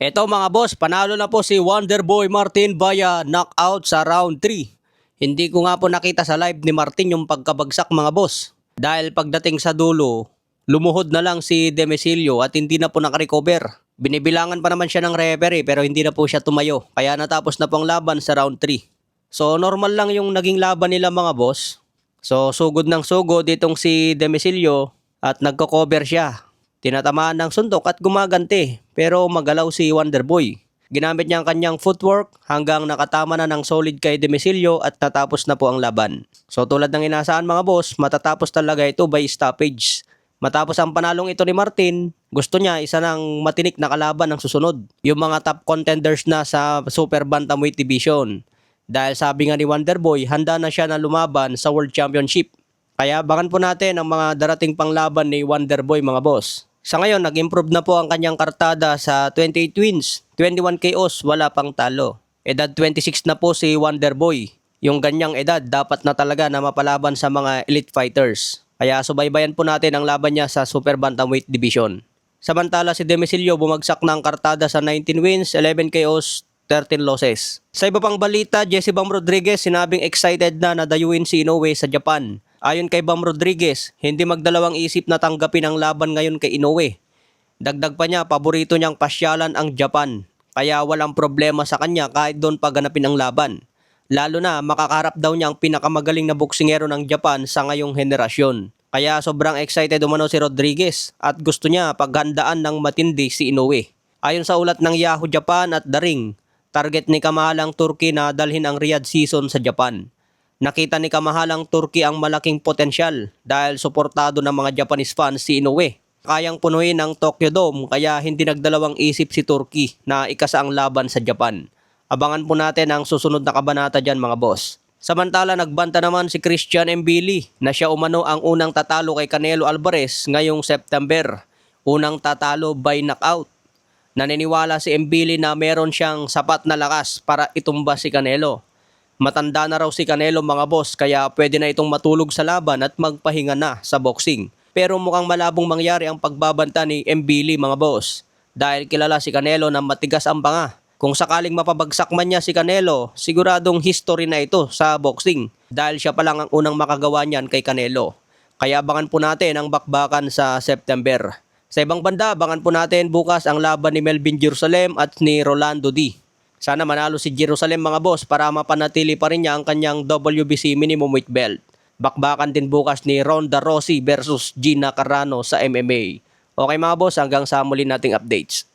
Eto mga boss, panalo na po si Wonderboy Martin via knockout sa round 3. Hindi ko nga po nakita sa live ni Martin yung pagkabagsak mga boss. Dahil pagdating sa dulo, lumuhod na lang si Demesilio at hindi na po nakarecover. Binibilangan pa naman siya ng referee pero hindi na po siya tumayo. Kaya natapos na po ang laban sa round 3. So normal lang yung naging laban nila mga boss. So sugod ng sugod itong si Demesilio at nagko-cover siya. Tinatamaan ng suntok at gumaganti pero magalaw si Wonderboy. Ginamit niya ang kanyang footwork hanggang nakatama na ng solid kay Demesilio at natapos na po ang laban. So tulad ng inaasahan mga boss, matatapos talaga ito by stoppage. Matapos ang panalong ito ni Martin, gusto niya isa ng matinik na kalaban ang susunod. Yung mga top contenders na sa Super Bantamweight Division. Dahil sabi nga ni Wonderboy, handa na siya na lumaban sa World Championship. Kaya abangan po natin ang mga darating pang laban ni Wonderboy mga boss. Sa ngayon, nag-improve na po ang kanyang kartada sa 28 wins, 21 KOs, wala pang talo. Edad 26 na po si Wonderboy. Yung ganyang edad, dapat na talaga na mapalaban sa mga elite fighters. Kaya subaybayan po natin ang laban niya sa Super Bantamweight Division. Samantala si Demesilio bumagsak ng kartada sa 19 wins, 11 KOs, 13 losses. Sa iba pang balita, Jesse Bam Rodriguez sinabing excited na nadayuin si Inoue sa Japan. Ayon kay Bam Rodriguez, hindi magdalawang isip na tanggapin ang laban ngayon kay Inoue. Dagdag pa niya, paborito niyang pasyalan ang Japan. Kaya walang problema sa kanya kahit doon pagganapin ang laban. Lalo na makakarap daw niya ang pinakamagaling na boksingero ng Japan sa ngayong henerasyon. Kaya sobrang excited umano si Rodriguez at gusto niya paghandaan ng matindi si Inoue. Ayon sa ulat ng Yahoo Japan at The Ring, target ni kamahalang Turkey na dalhin ang Riyadh season sa Japan. Nakita ni kamahalang Turkey ang malaking potensyal dahil suportado ng mga Japanese fans si Inoue. Kayang punuin ang Tokyo Dome kaya hindi nagdalawang isip si Turkey na ikasa ang laban sa Japan. Abangan po natin ang susunod na kabanata dyan mga boss. Samantala nagbanta naman si Christian Mbili na siya umano ang unang tatalo kay Canelo Alvarez ngayong September. Unang tatalo by knockout. Naniniwala si Mbili na meron siyang sapat na lakas para itumba si Canelo. Matanda na raw si Canelo mga boss kaya pwede na itong matulog sa laban at magpahinga na sa boxing. Pero mukhang malabong mangyari ang pagbabanta ni Mbili mga boss. Dahil kilala si Canelo na matigas ang panga. Kung sakaling mapabagsak man niya si Canelo, siguradong history na ito sa boxing. Dahil siya pa lang ang unang makagawa niyan kay Canelo. Kaya abangan po natin ang bakbakan sa September. Sa ibang banda, abangan po natin bukas ang laban ni Melvin Jerusalem at ni Rolando D. Sana manalo si Jerusalem mga boss para mapanatili pa rin niya ang kanyang WBC minimum weight belt. Bakbakan din bukas ni Ronda Rousey versus Gina Carano sa MMA. Okay mga boss, hanggang sa muli nating updates.